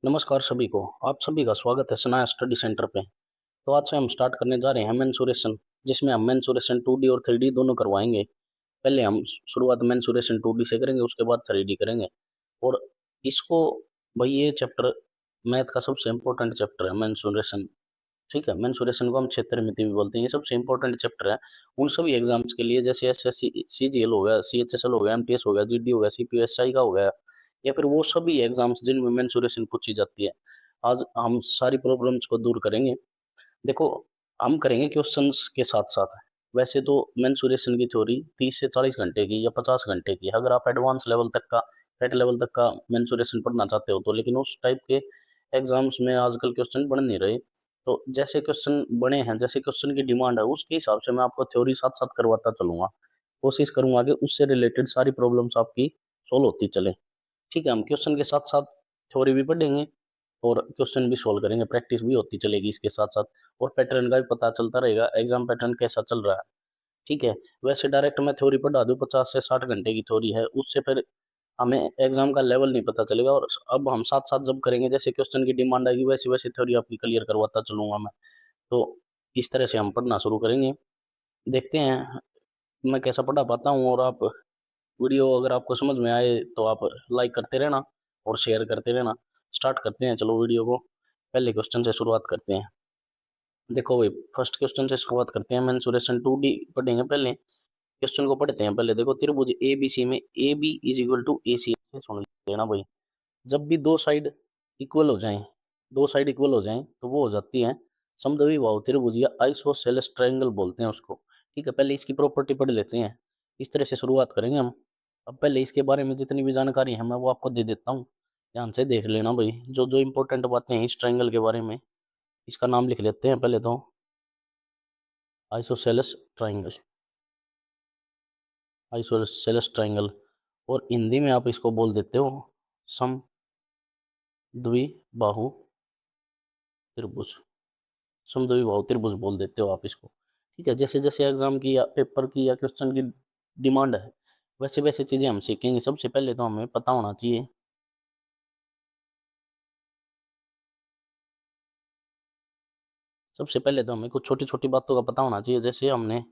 नमस्कार सभी को। आप सभी का स्वागत है सनाया स्टडी सेंटर पे। तो आज से हम स्टार्ट करने जा रहे हैं मेंसुरेशन, जिसमें हम मेंसुरेशन 2D और 3D दोनों करवाएंगे। पहले हम शुरुआत मेंसुरेशन 2D से करेंगे, उसके बाद 3D करेंगे। और इसको भाई ये चैप्टर मैथ का सबसे इम्पोर्टेंट चैप्टर है मेंसुरेशन। ठीक है, मेंसुरेशन को हम क्षेत्र मिति भी बोलते हैं। ये सबसे इम्पोर्टेंट चैप्टर है उन सभी एग्जाम्स के लिए, जैसे एसएससी सीजीएल हो गया, सीएचएसएल हो गया, एमटीएस हो गया, जीडी हो गया, सीपीएसआई का हो गया, या फिर वो सभी एग्जाम्स जिनमें मेंसुरेशन पूछी जाती है। आज हम सारी प्रॉब्लम्स को दूर करेंगे। देखो, हम करेंगे क्वेश्चंस के साथ साथ। वैसे तो मेंसुरेशन की थ्योरी 30 से 40 घंटे की या 50 घंटे की है, अगर आप एडवांस लेवल तक का, हेड लेवल तक का मेंसुरेशन पढ़ना चाहते हो तो। लेकिन उस टाइप के एग्जाम्स में आजकल क्वेश्चन बन नहीं रहे। तो जैसे क्वेश्चन बने हैं, जैसे क्वेश्चन की डिमांड है, उसके हिसाब से मैं आपको थ्योरी साथ साथ करवाता चलूंगा। कोशिश करूंगा कि उससे रिलेटेड सारी प्रॉब्लम्स आपकी सोल्व होती चले। ठीक है, हम क्वेश्चन के साथ साथ थ्योरी भी पढ़ेंगे और क्वेश्चन भी सोल्व करेंगे, प्रैक्टिस भी होती चलेगी इसके साथ साथ। और पैटर्न का भी पता चलता रहेगा, एग्जाम पैटर्न कैसा चल रहा है। ठीक है, वैसे डायरेक्ट मैं थ्योरी पढ़ा दूं, 50 से 60 घंटे की थ्योरी है, उससे फिर हमें एग्जाम का लेवल नहीं पता चलेगा। और अब हम साथ साथ जब करेंगे, जैसे क्वेश्चन की डिमांड आएगी वैसे वैसे थ्योरी आपकी क्लियर करवाता चलूंगा मैं। तो इस तरह से हम पढ़ना शुरू करेंगे। देखते हैं मैं कैसा पढ़ा पाता हूँ। और आप वीडियो अगर आपको समझ में आए तो आप लाइक करते रहना और शेयर करते रहना। स्टार्ट करते हैं, चलो वीडियो को पहले क्वेश्चन से शुरुआत करते हैं। देखो भाई, फर्स्ट क्वेश्चन से शुरुआत करते हैं। मेंसुरेशन 2D पढ़ेंगे पहले। क्वेश्चन को पढ़ते हैं पहले। देखो, त्रिभुज ए बी सी में A B is equal to A C. सुन लेना भाई, जब भी दो साइड इक्वल हो जाएं, दो साइड इक्वल हो जाएं तो वो हो जाती है समद्विबाहु त्रिभुज या आइसोसेलेस ट्रायंगल बोलते हैं उसको। ठीक है, पहले इसकी प्रॉपर्टी पढ़ लेते हैं। इस तरह से शुरुआत करेंगे हम। अब पहले इसके बारे में जितनी भी जानकारी है मैं वो आपको दे देता हूँ, ध्यान से देख लेना भाई। जो जो इंपॉर्टेंट बातें हैं इस ट्रायंगल के बारे में, इसका नाम लिख लेते हैं पहले तो, आइसोसेलेस ट्रायंगल। आइसोसेलेस ट्रायंगल, और हिंदी में आप इसको बोल देते हो समद्विबाहु त्रिभुज। समद्विबाहु त्रिभुज बोल देते हो आप इसको। ठीक है, जैसे जैसे एग्जाम की या पेपर की या क्वेश्चन की डिमांड है, वैसे वैसे चीजें हम सीखेंगे। सबसे पहले तो हमें पता होना चाहिए, सबसे पहले तो हमें कुछ छोटी छोटी बातों का पता होना चाहिए। जैसे हमने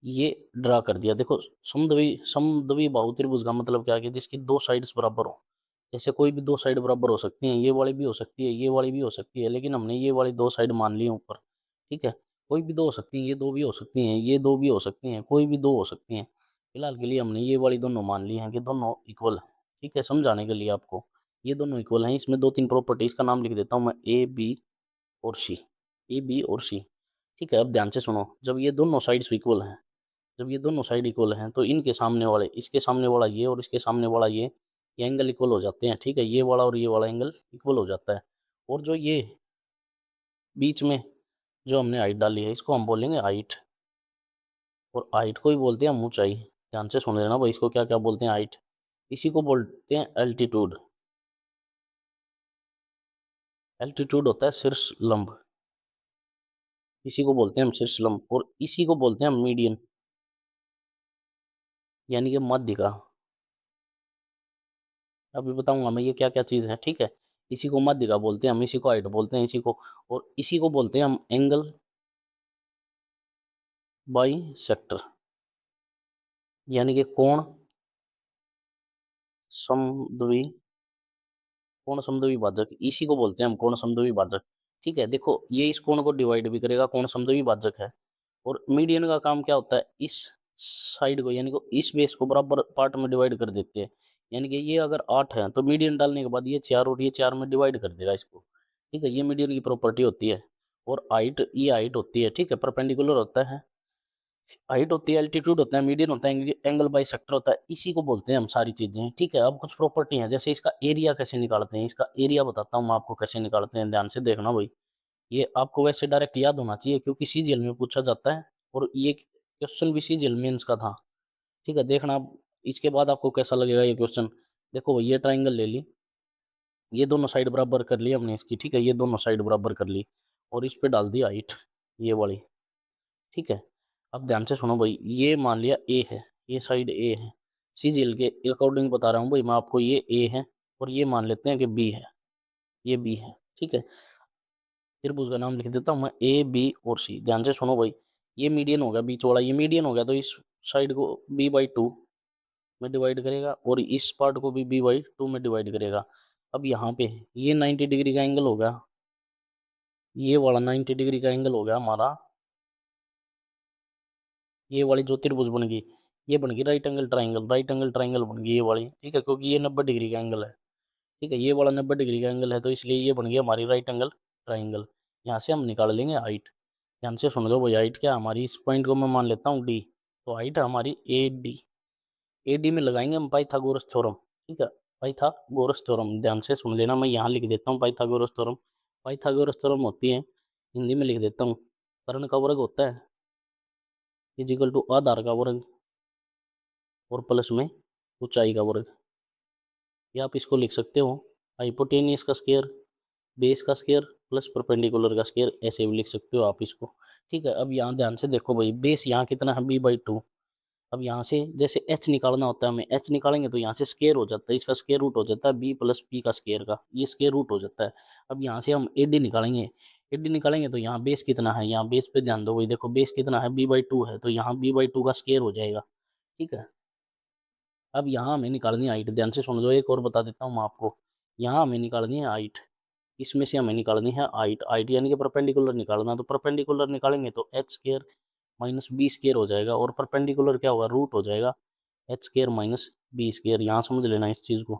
ये ड्रा कर दिया, देखो, समद्विबाहु त्रिभुज का मतलब क्या है कि जिसकी दो साइड्स बराबर हो। जैसे कोई भी दो साइड बराबर हो सकती हैं, ये वाली भी हो सकती है, ये वाली भी हो सकती है, लेकिन हमने ये वाली दो साइड मान ली ऊपर। ठीक है, कोई भी दो हो सकती हैं, ये दो भी हो सकती हैं, ये दो भी हो सकती हैं, कोई भी दो हो सकती हैं। फिलहाल के लिए हमने ये वाली दोनों मान ली हैं कि दोनों इक्वल है। ठीक है, समझाने के लिए आपको, ये दोनों इक्वल हैं। इसमें दो तीन प्रॉपर्टी, इसका नाम लिख देता हूँ मैं, ए बी और सी। ए बी और सी। ठीक है, अब ध्यान से सुनो। जब ये दोनों साइड्स इक्वल हैं, जब ये दोनों साइड इक्वल हैं तो इनके सामने वाले, इसके सामने वाला ये और इसके सामने वाला ये एंगल इक्वल हो जाते हैं। ठीक है, ये वाला और ये वाला एंगल इक्वल हो जाता है। और जो ये बीच में जो हमने हाइट डाली है, इसको हम बोलेंगे हाइट। और हाइट को ही बोलते हैं हम ऊंचाई। ध्यान से सुन लेना भाई, इसको क्या क्या बोलते हैं, हाइट। इसी को बोलते हैं एल्टीट्यूड। एल्टीट्यूड होता है शीर्ष लंब, इसी को बोलते हैं हम शीर्ष लंब। और इसी को बोलते हैं हम मीडियन, यानी कि मध्य का। अभी बताऊंगा मैं ये क्या क्या चीज है। ठीक है, इसी को मध्य का बोलते हैं हम, इसी को हाइट बोलते हैं, इसी को। और इसी को बोलते हैं हम एंगल बाई सेक्टर, यानी कि कोण समद्वि, कोण समद्वि भाजक, इसी को बोलते हैं हम कोण समद्वि भाजक। ठीक है, देखो, ये इस कोण को डिवाइड भी करेगा, कोण समद्वि भाजक है। और मीडियन का काम क्या होता है, इस साइड को, यानी कि इस बेस को बराबर पार्ट में डिवाइड कर देते हैं। यानी कि ये अगर 8 है तो मीडियन डालने के बाद ये 4 और ये 4 में डिवाइड कर देगा इसको। ठीक है, ये मीडियन की प्रॉपर्टी होती है। और हाइट, ये हाइट होती है। ठीक है, परपेंडिकुलर होता है, हाइट होती है, एल्टीट्यूड होता है, मीडियन होता है, एंगल बाई सेक्टर होता है। इसी को बोलते हैं हम सारी चीजें। ठीक है, अब कुछ प्रॉपर्टी हैं, जैसे इसका एरिया कैसे निकालते हैं। इसका एरिया बताता हूँ मैं आपको कैसे निकालते हैं, ध्यान से देखना भाई। ये आपको वैसे डायरेक्ट याद होना चाहिए क्योंकि सीजीएल में पूछा जाता है, और ये क्वेश्चन भी सीजीएल मेंस का था। ठीक है, देखना अब इसके बाद आपको कैसा लगेगा ये क्वेश्चन। देखो भाई, ये ट्राइंगल ले ली, ये दोनों साइड बराबर कर ली हमने इसकी। ठीक है, ये दोनों साइड बराबर कर ली और इस पे डाल दी हाइट, ये वाली। ठीक है, अब ध्यान से सुनो भाई, ये मान लिया ए है, ये साइड ए है। सीजीएल के अकॉर्डिंग बता रहा हूँ भाई मैं आपको, ये ए है और ये मान लेते हैं कि बी है। ये बी है, ठीक है। त्रिभुज का नाम लिख देता हूँ मैं ए बी और सी। ध्यान से सुनो भाई, ये मीडियन हो गया बीच वाला, ये मीडियन हो गया तो इस साइड को b/2 में डिवाइड करेगा और इस पार्ट को भी b/2 में डिवाइड करेगा। अब यहाँ पे ये 90 डिग्री का एंगल हो गया, ये वाला 90 डिग्री का एंगल हो गया हमारा। ये वाली जो त्रिभुज बन गई, ये बन गई right angle triangle, right angle triangle बन गई ये वाली, ठीक है, क्योंकि ये 90 डिग्री का एंगल है, ठीक है, ये वाला 90 डिग्री का एंगल है तो इसलिए ये बन गई हमारी राइट एंगल ट्राइंगल। यहाँ से हम निकाल लेंगे हाइट। ध्यान से सुन लो भाई, हाइट क्या हमारी, इस पॉइंट को मैं मान लेता हूँ डी, तो हाइट है हमारी ए डी। ए डी में लगाएंगे हम पाइथागोरस थ्योरम, ठीक है, पाइथागोरस थ्योरम। ध्यान से सुन लेना, मैं यहाँ लिख देता हूँ पाइथागोरस थ्योरम। पाइथागोरस थ्योरम होती है, हिंदी में लिख देता हूँ, कर्ण का वर्ग होता है इजिकल टू आधार का वर्ग और प्लस में ऊंचाई का वर्ग। या आप इसको लिख सकते हो हाइपोटेनियस का स्क्वायर, बेस का स्क्वायर प्लस परपेंडिकुलर का स्क्वायर, ऐसे भी लिख सकते हो आप इसको, ठीक है। अब यहाँ ध्यान से देखो भाई, बेस यहाँ कितना है b/2। अब यहाँ से जैसे h निकालना होता है हमें, h निकालेंगे तो यहाँ से स्क्वायर हो जाता है, इसका स्क्वायर रूट हो जाता है b प्लस p का स्क्वायर का, ये स्क्वायर रूट हो जाता है। अब यहाँ से हम एडी निकालेंगे, एडी निकालेंगे तो यहाँ बेस कितना है, यहाँ बेस पे ध्यान दो भाई, देखो बेस कितना है b/2 है, तो यहाँ b/2 का स्क्वायर हो जाएगा, ठीक है। अब यहाँ हमें निकालनी है हाइट। ध्यान से सुन लो, एक और बता देता हूँ मैं आपको, यहाँ हमें निकालनी है हाइट, इसमें से हमें निकालनी है हाइट। हाइट यानी कि परपेंडिकुलर निकालना, तो परपेंडिकुलर निकालेंगे तो h square minus b square हो जाएगा, और परपेंडिकुलर क्या होगा, रूट हो जाएगा h square minus b square. यहाँ समझ लेना इस चीज को,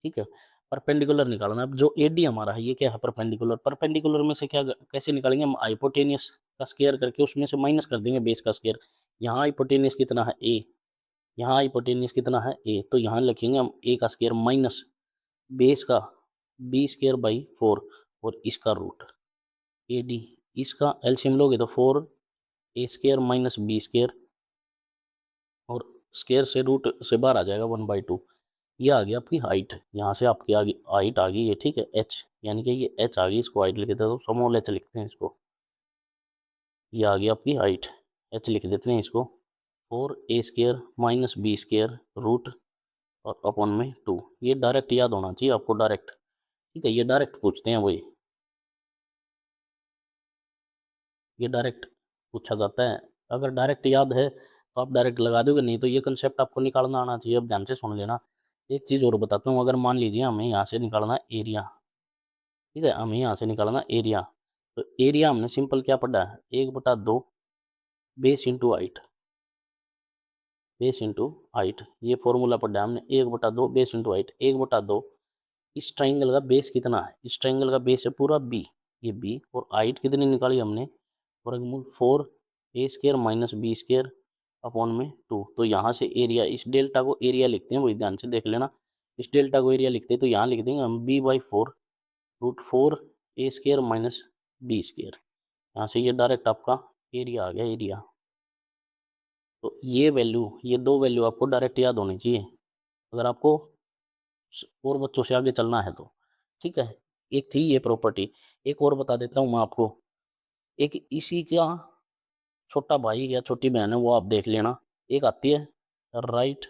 ठीक है। परपेंडिकुलर निकालना, अब जो एडी हमारा है ये क्या है, परपेंडिकुलर। परपेंडिकुलर में से क्या कैसे निकालेंगे हम, हाइपोटेनियस का स्क्वायर करके उसमें से माइनस कर देंगे बेस का स्क्वायर। यहाँ हाइपोटेनियस कितना है ए, यहाँ हाइपोटेनियस कितना है ए, तो यहाँ लिखेंगे हम ए का स्क्वायर माइनस बेस का b²/4 और इसका रूट ए डी। इसका एलसीएम लोगे तो 4a² माइनस b² और स्क्वायर से रूट से बाहर आ जाएगा 1/2। ये आ गया आपकी हाइट, यहाँ से आपकी आ गई हाइट आ गई है, ठीक है, एच यानी कि ये एच आ गई, इसको हाइट लिख देते हैं तो स्मॉल एच लिखते हैं इसको। ये आ गई आपकी हाइट, एच लिख देते हैं इसको, 4a² माइनस b² रूट और अपॉन में 2। ये डायरेक्ट याद होना चाहिए आपको, डायरेक्ट, ठीक है, ये डायरेक्ट पूछते हैं वही, ये डायरेक्ट पूछा जाता है। अगर डायरेक्ट याद है तो आप डायरेक्ट लगा दोगे, नहीं तो ये कंसेप्ट आपको निकालना आना चाहिए। अब ध्यान से सुन लेना, एक चीज़ और बताता हूँ, अगर मान लीजिए हमें यहाँ से निकालना एरिया, ठीक है, हमें यहाँ से निकालना एरिया, तो एरिया हमने सिंपल क्या पढ़ा है, 1/2 base into height, base into height, ये फॉर्मूला पढ़ा है हमने, 1/2 बेस इंटू हाइट। 1/2 इस ट्राइंगल का बेस कितना है, इस ट्राइंगल का बेस है पूरा बी, ये बी, और हाइट कितनी निकाली हमने, वर्गमूल 4a² माइनस b² अपॉन में 2। तो यहाँ से एरिया, इस डेल्टा को एरिया लिखते हैं, वही ध्यान से देख लेना, इस डेल्टा को एरिया लिखते हैं तो यहाँ लिख देंगे हम b/4 √4a² माइनस b²। यहाँ से ये डायरेक्ट आपका एरिया आ गया, एरिया। तो ये वैल्यू, ये दो वैल्यू आपको डायरेक्ट याद होनी चाहिए अगर आपको और बच्चों से आगे चलना है तो, ठीक है। एक थी ये प्रॉपर्टी, एक और बता देता हूँ मैं आपको, एक इसी का छोटा भाई या छोटी बहन है, वो आप देख लेना। एक आती है right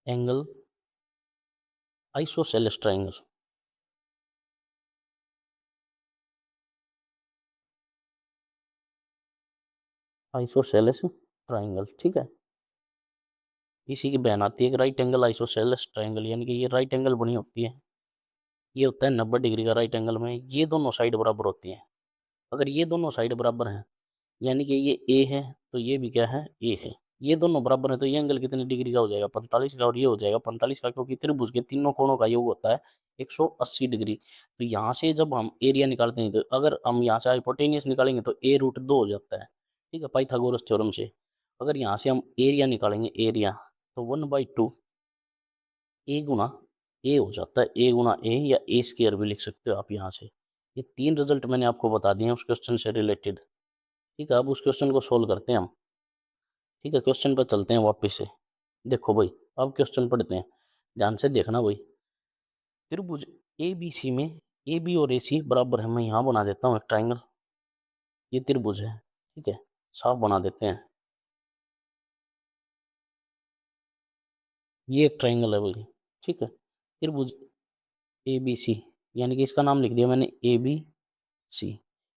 angle isosceles triangle, isosceles triangle, ठीक है, इसी की बहन आती है राइट एंगल आइसोसेलेस ट्राइंगल, यानी कि ये राइट एंगल बनी होती है, ये होता है 90 डिग्री का राइट एंगल में, ये दोनों साइड बराबर होती हैं। अगर ये दोनों साइड बराबर हैं, यानी कि ये ए है तो ये भी क्या है, ए है, ये दोनों बराबर है तो ये एंगल कितने डिग्री का हो जाएगा, 45 का, और ये हो जाएगा 45 का, क्योंकि त्रिभुज के तीनों कोणों का योग होता है 180 डिग्री। तो यहाँ से जब हम एरिया निकालते हैं, तो अगर हम यहाँ से हाइपोटेनियस निकालेंगे तो a√2 हो जाता है, ठीक है, पाइथागोरस थ्योरम से। अगर यहाँ से हम एरिया निकालेंगे, एरिया, तो 1/2 ए गुना ए हो जाता है, ए गुना ए, या a² भी लिख सकते हो आप यहाँ से। ये तीन रिजल्ट मैंने आपको बता दिए हैं उस क्वेश्चन से रिलेटेड, ठीक है। अब उस क्वेश्चन को सोल्व करते हैं हम, ठीक है, क्वेश्चन पर चलते हैं वापस से। देखो भाई, अब क्वेश्चन पढ़ते हैं, ध्यान से देखना भाई। त्रिभुज ए बी सी में ए बी और ए सी बराबर है, मैं यहाँ बना देता हूँ एक ट्राइंगल, ये त्रिभुज है, ठीक है, साफ बना देते हैं, ये एक ट्राइंगल है भाई, ठीक है, त्रिभुज ए बी सी, यानी कि इसका नाम लिख दिया मैंने ए बी सी,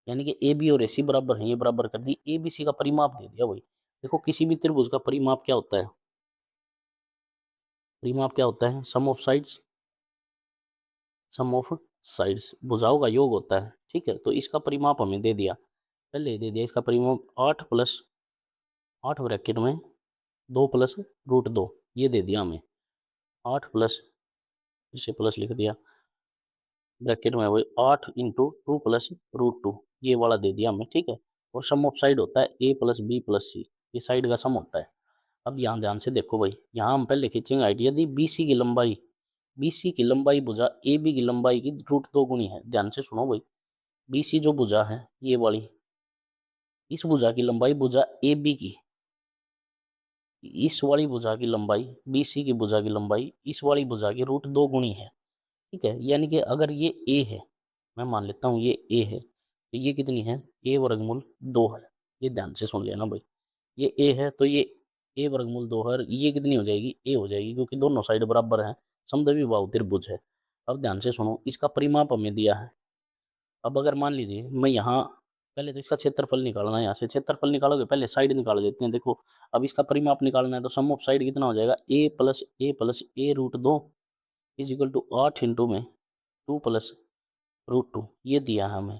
यानी कि ए बी और ए सी बराबर हैं, ये बराबर कर दी, ए बी सी का परिमाप दे दिया भाई। देखो किसी भी त्रिभुज का परिमाप क्या होता है, परिमाप क्या होता है, sum of sides, sum of sides भुजाओं का योग होता है, ठीक है। तो इसका परिमाप हमें दे दिया, पहले दे दिया इसका परिमाप 8 प्लस 8 ब्रैकेट में 2 प्लस रूट 2, ये दे दिया हमें 8 प्लस, इसे प्लस लिख दिया ब्रैकेट में, वही 8 इंटू 2 प्लस रूट 2, ये वाला दे दिया हमें, ठीक है। और सम ऑफ साइड होता है ए प्लस बी प्लस सी, ये साइड का सम होता है। अब यहाँ ध्यान से देखो भाई, यहाँ हम पहले खींचेंगे हाइट, यदि बी सी की लंबाई, बी सी की लंबाई भुजा ए बी की लंबाई की रूट 2 गुनी है, ध्यान से सुनो भाई, बी सी जो भुजा है ये वाली, इस भुजा की लंबाई भुजा ए बी की, इस वाली भुजा की लंबाई बी सी की भुजा की लंबाई इस वाली भुजा की रूट 2 गुनी है, ठीक है। यानी कि अगर ये ए है, मैं मान लेता हूँ ये ए है, तो ये कितनी है, ए वर्गमूल 2 है, ये ध्यान से सुन लेना भाई, ये ए है तो ये ए वर्गमूल 2 है, ये कितनी हो जाएगी, ए हो जाएगी, क्योंकि दोनों साइड बराबर हैं, समद्विबाहु बाहु त्रिभुज है। अब ध्यान से सुनो, इसका परिमाप हमें दिया है। अब अगर मान लीजिए मैं यहाँ, पहले तो इसका क्षेत्रफल निकालना है, यहाँ से क्षेत्रफल निकालोगे, पहले साइड निकाल देते हैं। देखो अब इसका परिमाप निकालना है, तो सम ऑफ साइड कितना हो जाएगा, A plus A root 2 is equal to 8 into में 2 प्लस रूट 2, ये दिया है हमें,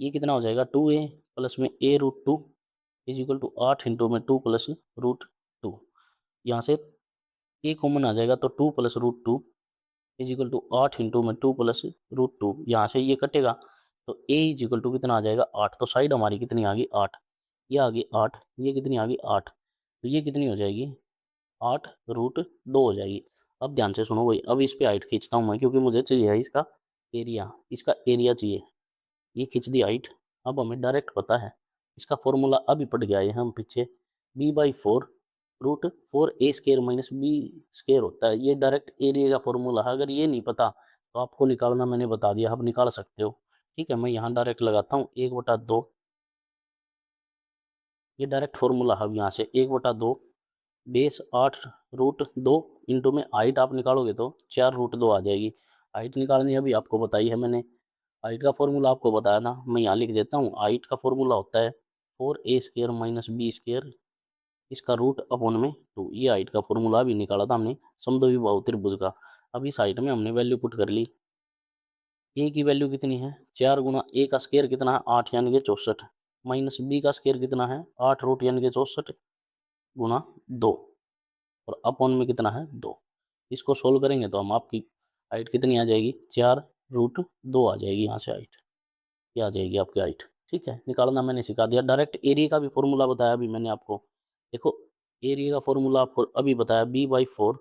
ये कितना हो जाएगा 2a प्लस में A root 2 is equal to 8 into में 2 प्लस रूट 2, यहाँ से ए कॉमन आ जाएगा, तो 2 plus root 2 is equal to 8 into में 2 प्लस रूट 2, यहाँ से ये कटेगा, तो ए इज इक्वल टू कितना आ जाएगा 8, तो साइड हमारी कितनी आ गई 8, ये आ गई 8, ये कितनी आ गई 8, तो ये कितनी हो जाएगी 8 रूट 2 हो जाएगी। अब ध्यान से सुनो भाई, अब इस पे हाइट खींचता हूँ मैं, क्योंकि मुझे चाहिए है इसका एरिया, इसका एरिया चाहिए, ये खींच दी हाइट। अब हमें डायरेक्ट पता है, इसका फॉर्मूला अभी पढ़ गया है हम पीछे, b by 4 root 4 a square minus b square होता है, ये डायरेक्ट एरिया का फॉर्मूला है। अगर ये नहीं पता तो आपको निकालना मैंने बता दिया, आप निकाल सकते हो, ठीक है। मैं यहाँ डायरेक्ट लगाता हूँ 1/2, ये डायरेक्ट फॉर्मूला है। अब यहाँ से 1/2 बेस 8 रूट 2 इंटू में हाइट आप निकालोगे तो 4 रूट 2 आ जाएगी। हाइट निकालनी अभी आपको बताई है मैंने, हाइट का फॉर्मूला आपको बताया ना, मैं यहाँ लिख देता हूँ। हाइट का फॉर्मूला होता है 4a square minus b square, इसका रूट अपॉन में 2, ये हाइट का फॉर्मूला भी निकाला था हमने समद्विबाहु त्रिभुज का। अब इस हाइट में हमने वैल्यू पुट कर ली, ए की वैल्यू कितनी है 4 गुना ए का स्केयर कितना है 8 यानी कि 64, माइनस बी का स्केयर कितना है 8 रूट यानी कि 64 गुना 2, और अपॉन में कितना है 2। इसको सोल्व करेंगे तो हम आपकी हाइट कितनी आ जाएगी 4 रूट 2 आ जाएगी, यहाँ से हाइट ये आ जाएगी आपकी हाइट, ठीक है। निकालना मैंने सिखा दिया, डायरेक्ट एरिया का भी फॉर्मूला बताया अभी मैंने आपको। देखो एरिया का फॉर्मूला आपको अभी बताया, b by 4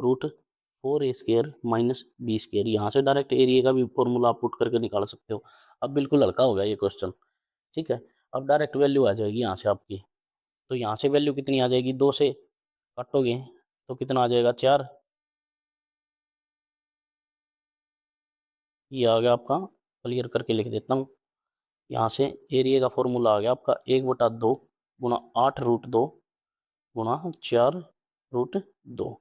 root 4a square minus b square, यहाँ से डायरेक्ट एरिया का भी फॉर्मूला आप पुट करके निकाल सकते हो। अब बिल्कुल हल्का हो गया ये क्वेश्चन, ठीक है। अब डायरेक्ट वैल्यू आ जाएगी यहाँ से आपकी, तो यहाँ से वैल्यू कितनी आ जाएगी, 2 से काटोगे तो कितना आ जाएगा 4, ये आ गया आपका, क्लियर करके लिख देता हूँ। यहाँ से एरिया का फॉर्मूला आ गया आपका 1/2 गुना 8 रूट 2 गुना 4 रूट 2,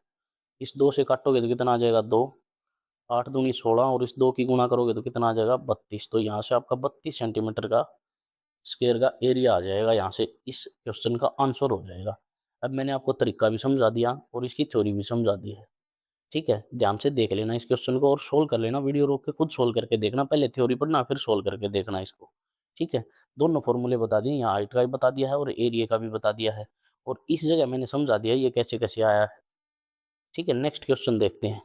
इस 2 से काटोगे तो कितना आ जाएगा 2, 8 दूनी 16, और इस 2 की गुणा करोगे तो कितना आ जाएगा 32, तो यहाँ से आपका 32 सेंटीमीटर का स्क्वायर का एरिया आ जाएगा, यहाँ से इस क्वेश्चन का आंसर हो जाएगा। अब मैंने आपको तरीका भी समझा दिया और इसकी थ्योरी भी समझा दी है, ठीक है। ध्यान से देख लेना इस क्वेश्चन को और सोल्व कर लेना, वीडियो रोक के खुद सोल्व करके देखना, पहले थ्योरी पढ़ना फिर सोल्व करके देखना इसको, ठीक है। दोनों फॉर्मूले बता दिए, यहाँ हाइट का भी बता दिया है और एरिया का भी बता दिया है, और इस जगह मैंने समझा दिया ये कैसे कैसे आया है, ठीक है। नेक्स्ट क्वेश्चन देखते हैं।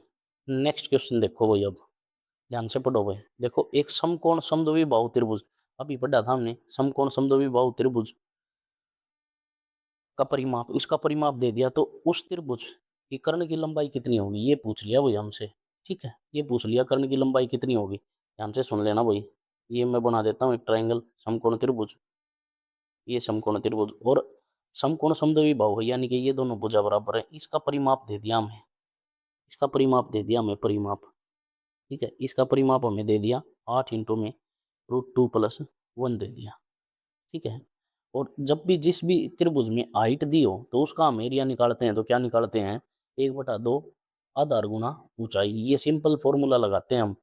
नेक्स्ट क्वेश्चन देखो भाई, अब ध्यान से पढ़ो भाई। देखो एक समकोण समद्विबाहु त्रिभुज, अभी पढ़ा था हमने समकोण समद्विबाहु त्रिभुज का परिमाप, इसका परिमाप दे दिया, तो उस त्रिभुज की कर्ण की लंबाई कितनी होगी ये पूछ लिया भाई हमसे, ठीक है। ये पूछ लिया कर्ण की लंबाई कितनी होगी, ध्यान से सुन लेना भाई। ये मैं बना देता हूँ एक ट्रायंगल समकोण त्रिभुज, ये समकोण त्रिभुज और समकोण समद्विबाहु है, यानी कि ये दोनों भुजा बराबर है, इसका परिमाप दे दिया हमें, इसका परिमाप दे दिया हमें परिमाप, ठीक है। इसका परिमाप हमें दे दिया 8 इंटू में रूट 2 प्लस 1 दे दिया, ठीक है। और जब भी जिस भी त्रिभुज में हाइट दी हो तो उसका हम एरिया निकालते हैं, तो क्या निकालते हैं 1/2 आधार गुना ऊंचाई, ये सिंपल फॉर्मूला लगाते हैं हम,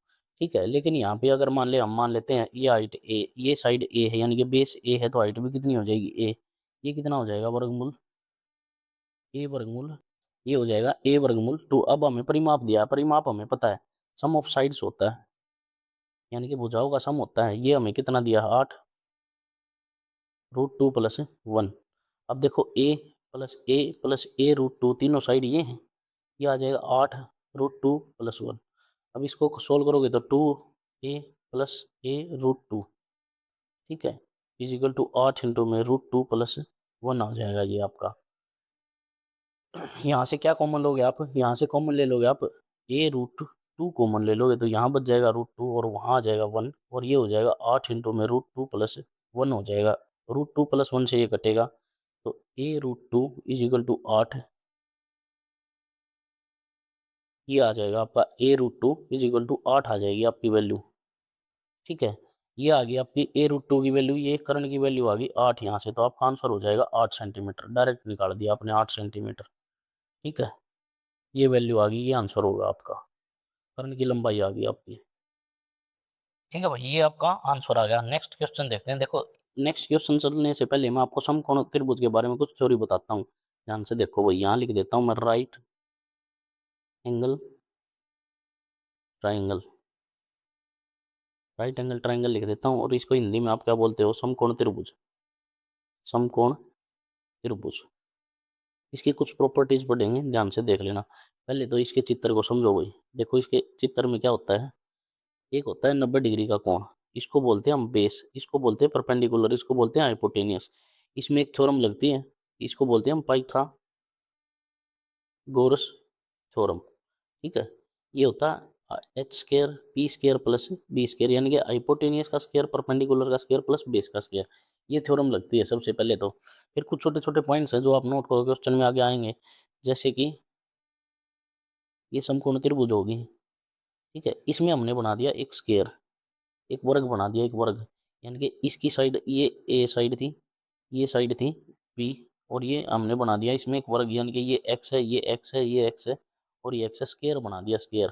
ठीक है। लेकिन यहाँ पे अगर हम मान लेते हैं ये हाइट ए, ये साइड ए है, यानी कि बेस ए है, तो हाइट भी कितनी हो जाएगी ए। ये कितना हो जाएगा वर्गमूल ए वर्गमूल, ये हो जाएगा ए वर्गमूल 2। अब हमें परिमाप दिया है, परिमाप हमें पता है सम ऑफ साइड्स होता है, यानी कि भुजाओं का सम होता है। ये हमें कितना दिया है 8 √2 प्लस 1। अब देखो ए √2 तीनों साइड ये हैं, ये आ जाएगा 8 √2 प्लस 1। अब इसको सोल्व करोगे तो 2a प्लस a√2, ठीक है, इजिकल टू 8 इंटू में √2 प्लस 1 आ जाएगा ये आपका। यहाँ से क्या कॉमन लोगे आप, यहाँ से कॉमन ले लोगे आप a√2 कॉमन ले लोगे, तो यहाँ बच जाएगा √2 और वहाँ आ जाएगा 1, और ये हो जाएगा 8 इंटू में √2 प्लस 1 हो जाएगा। √2 प्लस 1 से ये कटेगा, तो a√2 इजिकल टू 8, ये आ जाएगा आपका a√2 इजिकल टू 8 आ जाएगी आपकी वैल्यू, ठीक है। ये आ गई आपकी a√2 की वैल्यू, ये करंट की वैल्यू आ गई 8 यहाँ से, तो आपका आंसर हो जाएगा 8 सेंटीमीटर। डायरेक्ट निकाल दिया आपने 8 सेंटीमीटर, ठीक है। ये वैल्यू आ गई, ये आंसर होगा आपका, करंट की लंबाई आ गई आपकी, ठीक है भाई। ये आपका आंसर आ गया। नेक्स्ट क्वेश्चन देखते हैं। देखो नेक्स्ट क्वेश्चन चलने से पहले मैं आपको समकोण त्रिभुज के बारे में कुछ थ्योरी बताता हूँ। ध्यान से देखो भाई, यहाँ लिख देता हूँ मैं right angle triangle, right angle triangle लिख देता हूँ, और इसको हिंदी में आप क्या बोलते हो, समकोण त्रिभुज, समकोण त्रिभुज। इसकी कुछ प्रॉपर्टीज पढ़ेंगे, ध्यान से देख लेना। पहले तो इसके चित्र को समझो भाई। देखो इसके चित्र में क्या होता है, एक होता है 90 डिग्री का कोण, इसको बोलते हैं हम बेस, इसको बोलते हैं परपेंडिकुलर, इसको बोलते हैं हाइपोटेनियस। इसमें एक थ्योरम लगती है, इसको बोलते हैं हम पाइथागोरस थ्योरम, ठीक है। ये होता है h square p square plus b square, यानी कि हाइपोटेनियस का स्क्र, परपेंडिकुलर का स्क्र प्लस बेस का स्क्र। ये थ्योरम लगती है सबसे पहले तो। फिर कुछ छोटे छोटे पॉइंट्स हैं जो आप नोट करो, क्वेश्चन में आगे आएंगे। जैसे कि ये समकोण त्रिभुज होगी, ठीक है, इसमें हमने बना दिया एक स्क्वायर, एक वर्ग बना दिया, एक वर्ग, यानी कि इसकी साइड ये ए साइड थी, ये साइड थी बी, और ये हमने बना दिया इसमें एक वर्ग, यानी कि ये एक्स है, ये एक्स है, ये एक्स है, और ये एक्स है, स्क्वायर बना दिया स्क्वायर,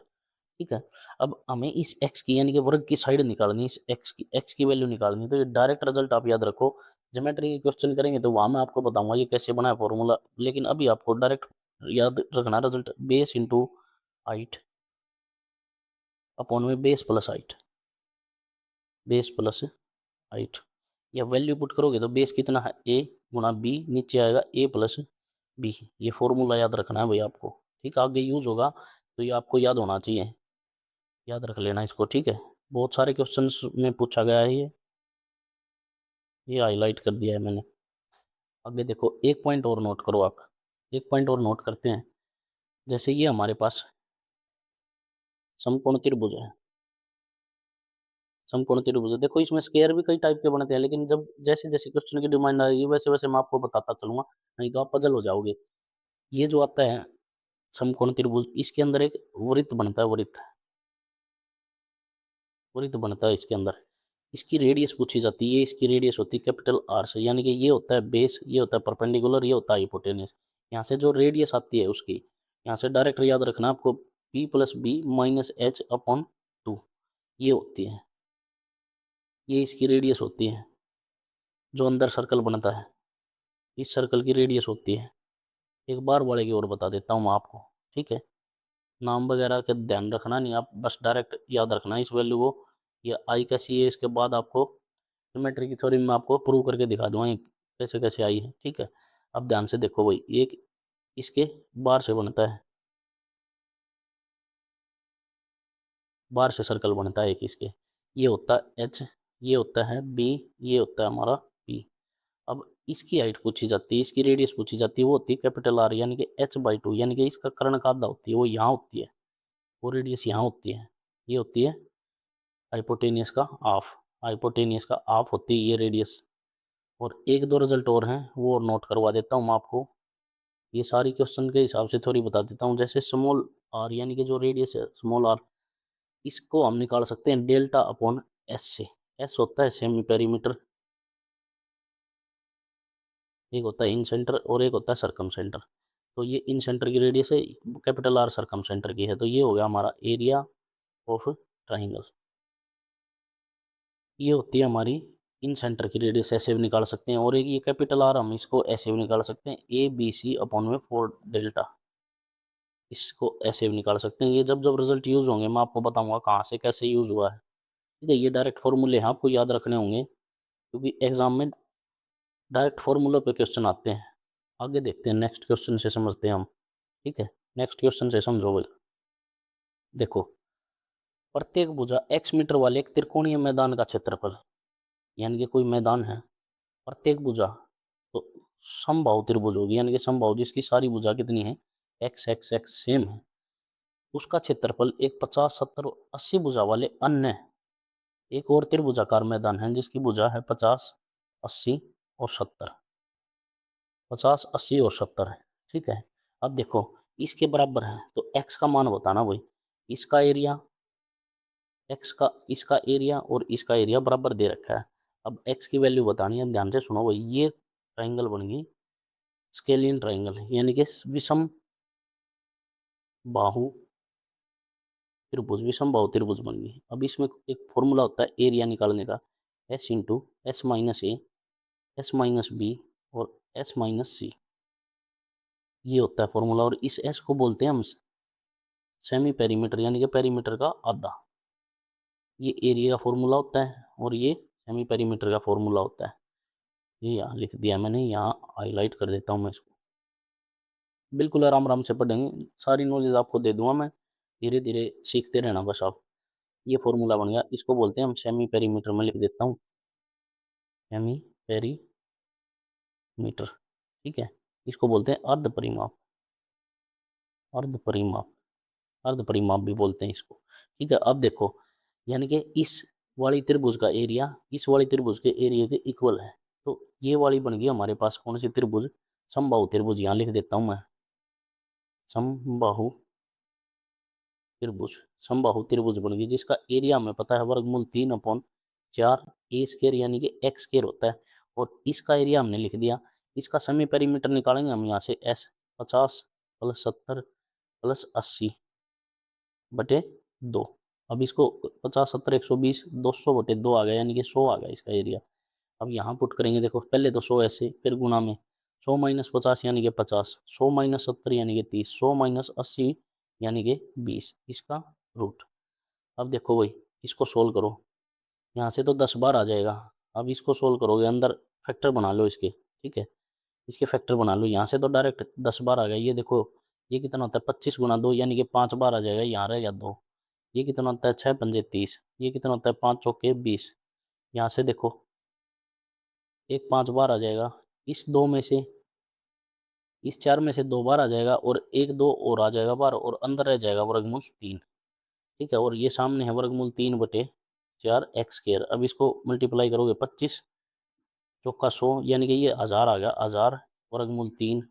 ठीक है। अब हमें इस एक्स की यानी कि वर्ग की साइड निकालनी, इस एक्स की वैल्यू निकालनी, तो ये डायरेक्ट रिजल्ट आप याद रखो। ज्योमेट्री के क्वेश्चन करेंगे तो वहां मैं आपको बताऊंगा ये कैसे बना है फॉर्मूला, लेकिन अभी आपको डायरेक्ट याद रखना result, base into height upon में base plus height, base plus height, या वैल्यू पुट करोगे तो बेस कितना है ए गुना बी, नीचे आएगा ए प्लस बी। ये फॉर्मूला याद रखना है भाई आपको, ठीक, आगे यूज होगा तो ये आपको याद होना चाहिए, याद रख लेना इसको, ठीक है। बहुत सारे क्वेश्चंस में पूछा गया है ये हाईलाइट कर दिया है मैंने। आगे देखो एक पॉइंट और नोट करो आप, एक पॉइंट और नोट करते हैं। जैसे ये हमारे पास समकोण त्रिभुज है, समकोण त्रिभुज है, देखो इसमें स्क्वायर भी कई टाइप के बनते हैं, लेकिन जब जैसे जैसे क्वेश्चन की डिमांड आएगी वैसे वैसे मैं आपको बताता चलूंगा, नहीं तो आप पजल हो जाओगे। ये जो आता है समकोण त्रिभुज, इसके अंदर एक वृत्त बनता है, वृत्त, वृत्त बनता है इसके अंदर। इसकी रेडियस पूछी जाती है, इसकी रेडियस होती है कैपिटल आर से, यानी कि ये होता है बेस, ये होता है परपेंडिकुलर, ये होता है हाइपोटेनस। यहाँ से जो रेडियस आती है उसकी, यहाँ से डायरेक्ट याद रखना आपको, p plus b minus h upon 2, ये होती है, ये इसकी रेडियस होती है, जो अंदर सर्कल बनता है इस सर्कल की रेडियस होती है। एक बार वाले की और बता देता हूँ मैं आपको, ठीक है। नाम वगैरह का ध्यान रखना नहीं, आप बस डायरेक्ट याद रखना इस वैल्यू को। ये आई कैसी है, इसके बाद आपको ज्योमेट्री की थ्योरी में आपको प्रूव करके दिखा दूंगा ये कैसे कैसे आई है, ठीक है। अब ध्यान से देखो भाई, एक इसके बार से बनता है, बार से सर्कल बनता है एक इसके, ये होता है एच, ये होता है बी, ये होता है हमारा पी। अब इसकी हाइट पूछी जाती है, इसकी रेडियस पूछी जाती है, वो होती है कैपिटल आर, यानी कि h/2, यानी कि इसका कर्ण का आधा होती है, वो यहाँ होती है, वो रेडियस यहाँ होती है, ये होती है हाइपोटेनियस का हाफ, हाइपोटेनियस का हाफ होती है ये रेडियस। और एक दो रिजल्ट और हैं वो और नोट करवा देता हूँ मैं आपको, ये सारी क्वेश्चन के हिसाब से थोड़ी बता देता हूँ। जैसे स्मॉल आर, यानी कि जो रेडियस है स्मॉल आर, इसको हम निकाल सकते हैं डेल्टा अपॉन एस से। एस होता है सेमी पेरीमीटर, एक होता है इन सेंटर और एक होता है सरकम सेंटर। तो ये इन सेंटर की रेडियस है, कैपिटल आर सरकम सेंटर की है, तो ये हो गया हमारा एरिया ऑफ ट्राइंगल। ये होती है हमारी इन सेंटर की रेडियस, ऐसे भी निकाल सकते हैं। और एक ये कैपिटल आर, हम इसको ऐसे भी निकाल सकते हैं, ए बी सी अपॉन में 4 डेल्टा, इसको ऐसे भी निकाल सकते हैं। ये जब जब रिजल्ट यूज होंगे मैं आपको बताऊंगा कहाँ से कैसे यूज हुआ है, ठीक है। ये डायरेक्ट फॉर्मूले हैं, आपको याद रखने होंगे, क्योंकि एग्जाम में डायरेक्ट फॉर्मूला पे क्वेश्चन आते हैं। आगे देखते हैं, नेक्स्ट क्वेश्चन से समझते हैं हम, ठीक है। नेक्स्ट क्वेश्चन से समझो भाई। देखो, प्रत्येक भुजा x मीटर वाले एक त्रिकोणीय मैदान का क्षेत्रफल, यानी कि कोई मैदान है, प्रत्येक भुजा तो समबाहु त्रिभुज होगी, यानी कि समबाहु जिसकी सारी भुजा कितनी है, एक्स एक्स एक्स सेम है, उसका क्षेत्रफल एक 50 70 और 80 भुजा वाले अन्य एक और त्रिभुजाकार मैदान है जिसकी भुजा है 50 80 और 70, 50 80 और 70 है, ठीक है। अब देखो, इसके बराबर है तो x का मान बताना भाई, इसका एरिया, x का इसका एरिया और इसका एरिया बराबर दे रखा है। अब x की वैल्यू बतानी है, ध्यान से सुनो भाई। ये ट्राइंगल बन गई स्केलियन ट्राइंगल, यानी कि विषम बाहु त्रिभुज, विषम बाहु त्रिभुज बन गई। अब इसमें एक फॉर्मूला होता है एरिया निकालने का, एस इंटू एस माइनस ए, एस माइनस बी और एस माइनस सी, ये होता है फॉर्मूला। और इस एस को बोलते हैं हम सेमी पेरीमीटर, यानी कि पेरीमीटर का आधा। ये एरिया का फॉर्मूला होता है और ये सेमी पेरीमीटर का फॉर्मूला होता है। ये यहाँ लिख दिया मैंने, यहाँ हाईलाइट कर देता हूँ मैं इसको। बिल्कुल आराम आराम से पढ़ेंगे, सारी नॉलेज आपको दे दूंगा मैं, धीरे धीरे सीखते रहना बस आप। ये फॉर्मूला बन गया, इसको बोलते हैं हम सेमी पेरीमीटर, में लिख देता हूँ सेमी पेरीमीटर, ठीक है। इसको बोलते हैं अर्ध परिमाप, अर्ध परिमाप, अर्ध परिमाप भी बोलते हैं इसको, ठीक है। अब देखो, यानी कि इस वाली त्रिभुज का एरिया इस वाली त्रिभुज के एरिया के इक्वल है, तो ये वाली बन गई हमारे पास कौन सी त्रिभुज, समबाहु त्रिभुज। यहाँ लिख देता हूं मैं समबाहु त्रिभुज, समबाहु त्रिभुज बन गई, जिसका एरिया हमें पता है वर्गमूल 3/4 ए स्क्वायर, यानी कि एक्स स्क्वायर होता है। और इसका एरिया हमने लिख दिया। इसका सेमी पेरीमीटर निकालेंगे हम यहाँ से, एस 50 प्लस 70 प्लस 80 बटे 2। अब इसको 50 70 120 200 बटे 2 आ गया, यानी कि 100 आ गया इसका एरिया। अब यहाँ पुट करेंगे, देखो पहले तो 100 ऐसे, फिर गुना में 100 माइनस 50 यानी कि 50, 100 माइनस 70 यानी कि 30, 100 माइनस 80 यानी कि 20, इसका रूट। अब देखो भाई, इसको सोल्व करो, यहाँ से तो 10 बार आ जाएगा। अब इसको सोल्व करोगे, अंदर फैक्टर बना लो इसके, ठीक है। इसके फैक्टर बना लो, यहाँ से तो डायरेक्ट 10 बार आ गया। ये देखो, ये कितना होता है 25 गुना 2, यानी कि 5 बार आ जाएगा, यहाँ रह या 2। ये कितना होता है 6 पंजे 30, ये कितना होता है 5 चौके 20। यहाँ से देखो, एक 5 बार आ जाएगा, इस 2 में से, इस 4 में से 2 बार आ जाएगा, और एक 2 और आ जाएगा बार, और अंदर रह जाएगा वर्गमूल 3, ठीक है। और ये सामने है वर्गमूल 3/4 एक्स स्क्वायर। अब इसको मल्टीप्लाई करोगे 25 चौका 100, यानी कि ये 1000 आ गया, 1000 वर्गमूल 3,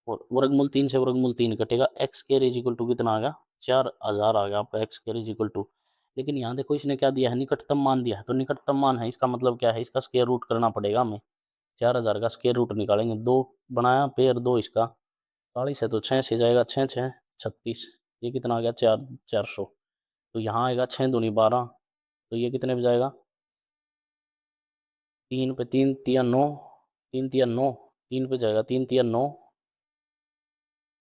और वर्गमूल 3 से वर्गमूल 3 कटेगा, x square is equal to कितना आ गया, 4000 आ गया आपका x square is equal to. लेकिन यहाँ देखो, इसने क्या दिया है, निकटतम मान दिया है, तो निकटतम मान है, इसका मतलब क्या है, इसका स्क्वायर रूट करना पड़ेगा हमें। 4000 का स्क्वायर रूट निकालेंगे, 2 बनाया पेयर 2 इसका, 40 है तो 6 से जाएगा, 6 6 36, ये कितना आ गया 400। तो यहाँ आएगा 6 दूनी 12, तो ये कितने पे जाएगा, 3 पे 3 तिया 9, 3 तिया 9, 3 पे जाएगा, 3 तिया 9,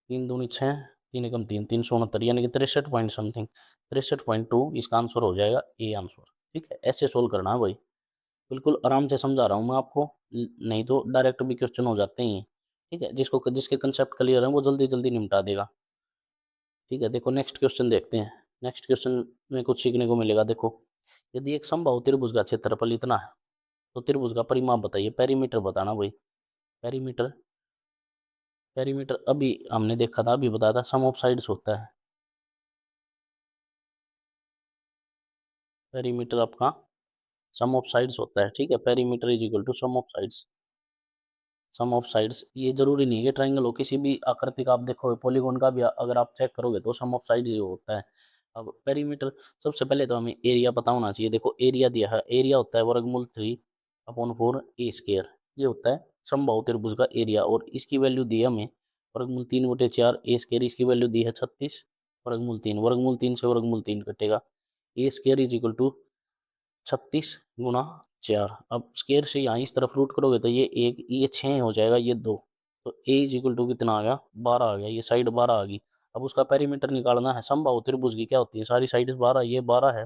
3 दूनी 6, 3 एकम 3, 369, यानी कि 63 पॉइंट समथिंग, 63.2 इसका आंसर हो जाएगा, ए आंसर, ठीक है। ऐसे सोल्व करना है भाई, बिल्कुल आराम से समझा रहा हूँ मैं आपको, नहीं तो डायरेक्ट भी क्वेश्चन हो जाते हैं, ठीक है। जिसके कंसेप्ट क्लियर है वो जल्दी जल्दी निपटा देगा, ठीक है। देखो नेक्स्ट क्वेश्चन देखते हैं। नेक्स्ट क्वेश्चन में कुछ सीखने को मिलेगा। देखो, यदि एक समबाहु त्रिभुज का क्षेत्रफल इतना है तो त्रिभुज का परिमाप बताइए, पेरीमीटर बताना भाई। पेरीमीटर, पेरीमीटर अभी हमने देखा था, अभी बताया था, सम ऑफ साइड्स होता है पेरीमीटर, आपका सम ऑफ साइड्स होता है, ठीक है। Perimeter is equal to sum of sides, sum of sides. ये जरूरी नहीं है कि ट्राइंगल हो, किसी भी आकृति का आप देखो, पॉलीगॉन का भी अगर आप चेक करोगे तो सम ऑफ साइड ये होता है। अब पेरीमीटर, सबसे पहले तो हमें एरिया पता होना चाहिए। देखो एरिया दिया है, एरिया होता है वर्गमूल 3/4 ए स्क्वायर, ये होता है समबाहु त्रिभुज का एरिया। और इसकी वैल्यू दी है हमें वर्गमूल 3/4 ए स्क्वायर, इसकी वैल्यू दी है 36 वर्गमूल 3, वर्गमूल 3 से वर्गमूल 3 कटेगा, ए स्क्वायर इज इक्वल टू 36 गुना 4। अब स्केयर से यहाँ इस तरफ रूट करोगे तो ये 1, ये 6 हो जाएगा, ये 2। तो ए इज इक्वल टू कितना आ गया, 12 आ गया। ये साइड 12 आ गई। अब उसका पेरीमीटर निकालना है। समबाहु त्रिभुज की क्या होती है, सारी साइड 12, ये 12 है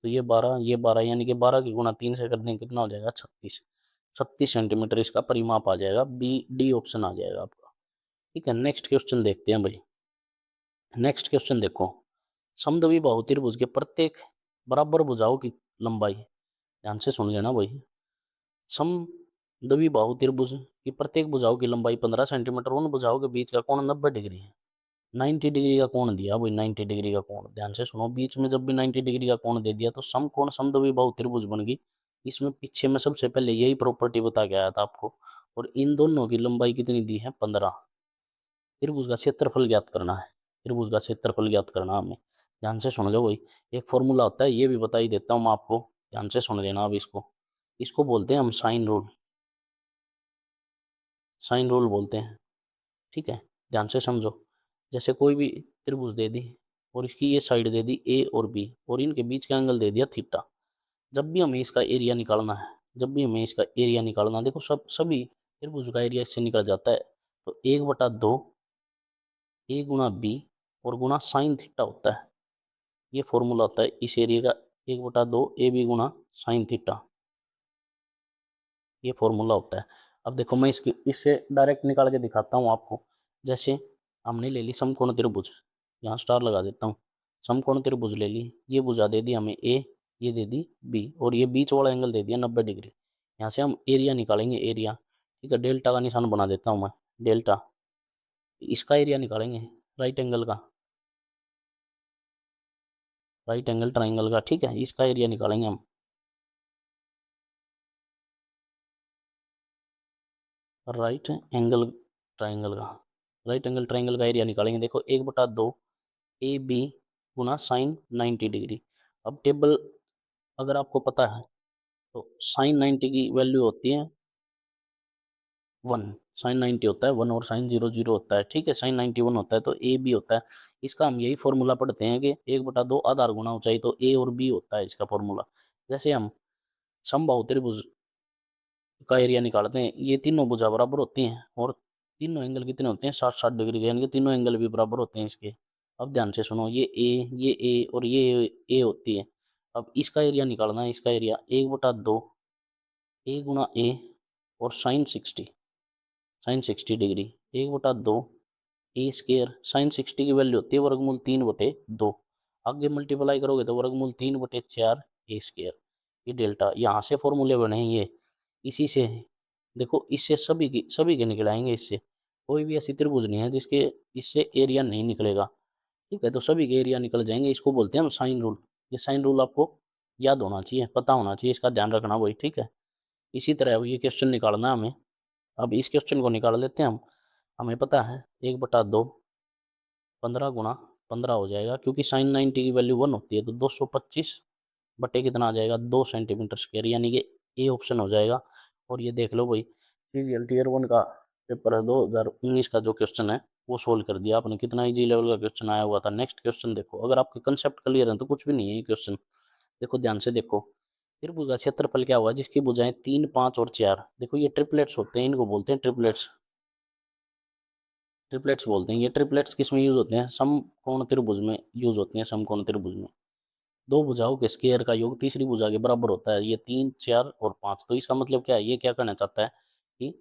तो ये 12, ये 12, यानी कि 12 की गुणा 3 से कर देंगे कितना हो जाएगा, 36। 36 सेंटीमीटर इसका परिमाप आ जाएगा। बी डी ऑप्शन आ जाएगा आपका। ठीक है, नेक्स्ट क्वेश्चन देखते हैं भाई। नेक्स्ट क्वेश्चन देखो, समद्विबाहु त्रिभुज के प्रत्येक बराबर भुजाओं की लंबाई, ध्यान से सुन लेना भाई। समद्विबाहु त्रिभुज की प्रत्येक भुजाओं की लंबाई 15 सेंटीमीटर, उन भुजाओं के बीच का कोण 90 डिग्री है। 90 डिग्री का कोण दिया भाई, 90 डिग्री का कोण, ध्यान से सुनो। बीच में जब भी 90 डिग्री का कोण दे दिया तो समकोण समद्विबाहु त्रिभुज बन गई। इसमें पीछे में सबसे पहले यही प्रॉपर्टी बता के आया था आपको। और इन दोनों की लंबाई कितनी दी है, 15। त्रिभुज का क्षेत्रफल ज्ञात करना है। त्रिभुज का क्षेत्रफल ज्ञात करना हमें। ध्यान से सुन लो भाई। एक फॉर्मूला होता है, ये भी बता ही देता हूँ मैं आपको, ध्यान से सुन लेना। अब इसको इसको बोलते हैं हम साइन रूल। साइन रूल बोलते हैं। ठीक है, ध्यान से समझो। जैसे कोई भी त्रिभुज दे दी और इसकी ये साइड दे दी ए और बी, और इनके बीच का एंगल दे दिया थीटा। जब भी हमें इसका एरिया निकालना है, जब भी हमें इसका एरिया निकालना है, देखो सभी त्रिभुज का एरिया इससे निकल जाता है। तो 1/2 ए गुणा बी और गुणा साइन थीटा होता है। ये फॉर्मूला होता है इस एरिया का, 1/2 ए बी गुणा साइन थीटा, ये फॉर्मूला होता है। अब देखो मैं इससे डायरेक्ट निकाल के दिखाता हूँ आपको। जैसे हमने ले ली समकोण त्रिभुज, यहाँ स्टार लगा देता हूँ। समकोण त्रिभुज ले ली, ये भुजा दे दी हमें ए, ये दे दी बी, और ये बीच वाला एंगल दे दिया 90 डिग्री। यहाँ से हम एरिया निकालेंगे, एरिया। ठीक है, डेल्टा का निशान बना देता हूँ मैं, डेल्टा। इसका एरिया निकालेंगे, राइट एंगल का, राइट एंगल ट्राइंगल का। ठीक है, इसका एरिया निकालेंगे हम, राइट एंगल ट्राइंगल का। राइट एंगल ट्राइंगल का एरिया निकालेंगे। देखो 1/2 ए बी गुना साइन 90 डिग्री। अब टेबल अगर आपको पता है तो साइन 90 की वैल्यू होती है 1। साइन 90 होता है 1 और साइन 0 होता है। ठीक है, साइन 91 होता है तो ए बी होता है। इसका हम यही फॉर्मूला पढ़ते हैं कि 1/2 आधार गुना ऊंचाई, तो ए और बी होता है इसका फॉर्मूला। जैसे हम समबाहु त्रिभुज का एरिया निकालते हैं, ये तीनों भुजा बराबर होती हैं और तीनों एंगल कितने होते हैं, 60-60 डिग्री के, यानी कि तीनों एंगल भी बराबर होते हैं इसके। अब ध्यान से सुनो, ये ए और ये ए होती है। अब इसका एरिया निकालना है। इसका एरिया 1/2 ए गुना ए और साइन 60 डिग्री, 1/2 ए स्केयर। साइन 60 की वैल्यू होती है वर्गमूल 3/2। आगे मल्टीप्लाई करोगे तो वर्गमूल 3/4 ए स्केयर। ये डेल्टा, यहाँ से फॉर्मूले बने हैं ये, इसी से। देखो इससे सभी के निकल आएंगे। इससे कोई भी ऐसी त्रिभुज नहीं है जिसके इससे एरिया नहीं निकलेगा। ठीक है, तो सभी के एरिया निकल जाएंगे। इसको बोलते हैं हम साइन रूल। ये साइन रूल आपको याद होना चाहिए, पता होना चाहिए, इसका ध्यान रखना भाई। ठीक है, इसी तरह अब ये क्वेश्चन निकालना है हमें। अब इस क्वेश्चन को निकाल लेते हैं हम। हमें पता है 1/2 15 गुना 15 हो जाएगा, क्योंकि साइन 90 की वैल्यू 1 होती है, तो 225 बटे कितना आ जाएगा, 2 सेंटीमीटर स्क्वायर, यानी कि ए ऑप्शन हो जाएगा। और ये देख लो भाई, सीजीएल टीयर 1 का पेपर है 2019 का, जो क्वेश्चन है वो सोल्व कर दिया आपने। कितना इजी लेवल का क्वेश्चन आया हुआ था। नेक्स्ट क्वेश्चन देखो, अगर आपके कंसेप्ट क्लियर है तो कुछ भी नहीं है ये क्वेश्चन। देखो ध्यान से देखो, त्रिभुज का क्षेत्रफल क्या हुआ, जिसकी भुजाएं 3, 5 और 4। देखो ये ट्रिपलेट्स होते हैं, इनको बोलते हैं ट्रिपलेट्स। ट्रिपलेट्स बोलते हैं। ये ट्रिपलेट्स किस में यूज होते हैं, समकोण त्रिभुज में यूज होते हैं। समकोण त्रिभुज में दो भुजाओं के स्क्वायर का योग तीसरी भुजा के बराबर होता है। ये 3, 4 और 5। तो इसका मतलब क्या है, ये क्या कहना चाहता है कि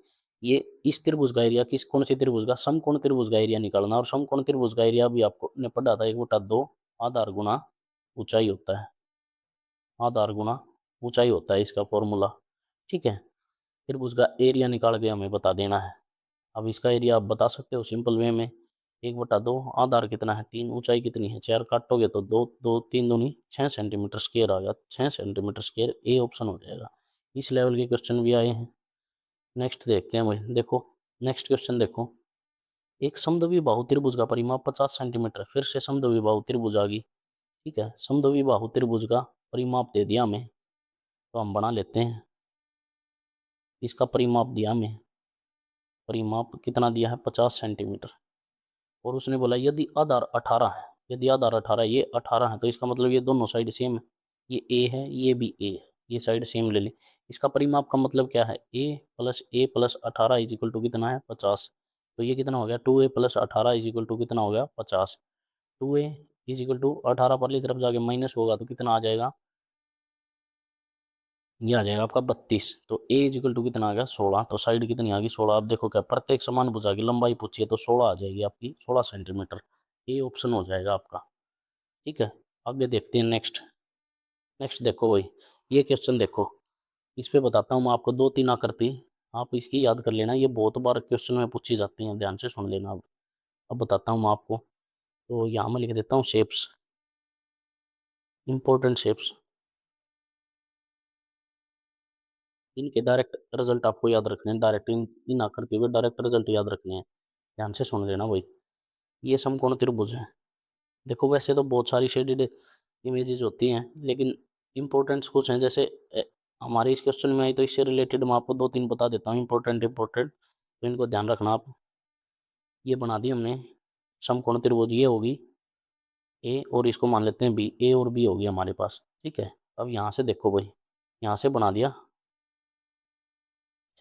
ये इस त्रिभुज का एरिया, किस कौन सी त्रिभुज का, समकोण त्रिभुज का एरिया निकालना। और समकोण त्रिभुज का एरिया भी आपको ने पढ़ा था, 1/2 आधार गुना ऊंचाई होता है। आधार गुना ऊंचाई होता है इसका फॉर्मूला। ठीक है, त्रिभुज का एरिया निकाल के हमें बता देना है। अब इसका एरिया आप बता सकते हो सिंपल वे में। 1/2 आधार कितना है 3, ऊंचाई कितनी है 4, काटोगे तो 2, 2, 3 दूनी 6 सेंटीमीटर स्क्वायर आ गया। 6 सेंटीमीटर स्क्वायर ए ऑप्शन हो जाएगा। इस लेवल के क्वेश्चन भी आए हैं। नेक्स्ट देखते हैं भाई। देखो नेक्स्ट क्वेश्चन देखो, एक समद्विबाहु त्रिभुज का परिमाप 50 सेंटीमीटर। फिर से समद्विबाहु त्रिभुज आ गई। ठीक है, समद्विबाहु त्रिभुज का परिमाप दे दिया हमें, तो हम बना लेते हैं। इसका परिमाप दिया हमें, परिमाप कितना दिया है 50 सेंटीमीटर। और उसने बोला यदि आधार 18 है, यदि आधार 18, ये 18 है, तो इसका मतलब ये दोनों साइड सेम है। ये ए है, ये भी ए है। ये साइड सेम ले ली। इसका परिमाप का मतलब क्या है, a plus 18 is equal to कितना है 50। तो ये कितना हो गया 2a plus 18 is equal to कितना हो गया 50। 2a इज इक्वल टू 18 परली तरफ जाके माइनस होगा तो कितना आ जाएगा, ये आ जाएगा आपका 32। तो a इज इक्वल टू कितना आ गया 16। तो साइड कितनी आ गई 16। आप देखो क्या प्रत्येक समान भुजा की लंबाई पूछिए तो 16 आ जाएगी आपकी, 16 सेंटीमीटर। ये ऑप्शन हो जाएगा आपका। ठीक है, आगे देखते हैं नेक्स्ट। नेक्स्ट देखो भाई, ये क्वेश्चन देखो, इस पे बताता हूँ मैं आपको 2-3 आकृति, आप इसकी याद कर लेना, ये बहुत बार क्वेश्चन में पूछी जाती हैं, ध्यान से सुन लेना। अब बताता हूँ मैं आपको, तो यहाँ मैं लिख देता हूँ शेप्स, इंपॉर्टेंट शेप्स। इनके डायरेक्ट रिजल्ट आपको याद रखने हैं, डायरेक्ट इन आकृतियों के डायरेक्ट रिजल्ट याद रखने हैं, ध्यान से सुन लेना भाई। ये समकोण त्रिभुज है। देखो वैसे तो बहुत सारी शेडेड इमेजेस होती हैं, लेकिन इंपॉर्टेंट्स कुछ हैं, जैसे हमारे इस क्वेश्चन में आई तो इससे रिलेटेड मैं आपको 2-3 बता देता हूँ, इंपॉर्टेंट इंपॉर्टेंट, तो इनको ध्यान रखना आप। ये बना दी हमने समकोण त्रिभुज, ये होगी ए और इसको मान लेते हैं बी, ए और बी होगी हमारे पास। ठीक है, अब यहाँ से देखो भाई, यहाँ से बना दिया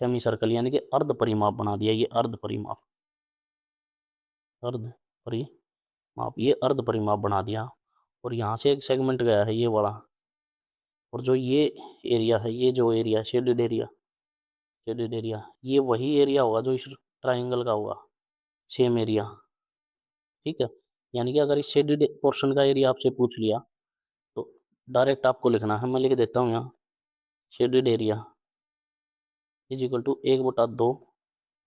सेमी सर्कल, यानी कि अर्ध परिमाप बना दिया, ये अर्ध परिमाप, अर्ध परिमाप, ये अर्ध परिमाप बना दिया। और यहाँ से एक सेगमेंट गया है ये वाला, और जो ये एरिया है, ये जो area shaded area, shaded area, ये वही एरिया होगा जो इस ट्राइंगल का होगा, सेम एरिया। ठीक है, यानी कि अगर इस शेडेड पोर्शन का एरिया आपसे पूछ लिया तो डायरेक्ट आपको लिखना है, मैं लिख देता हूँ यहाँ, shaded area is equal to 1/2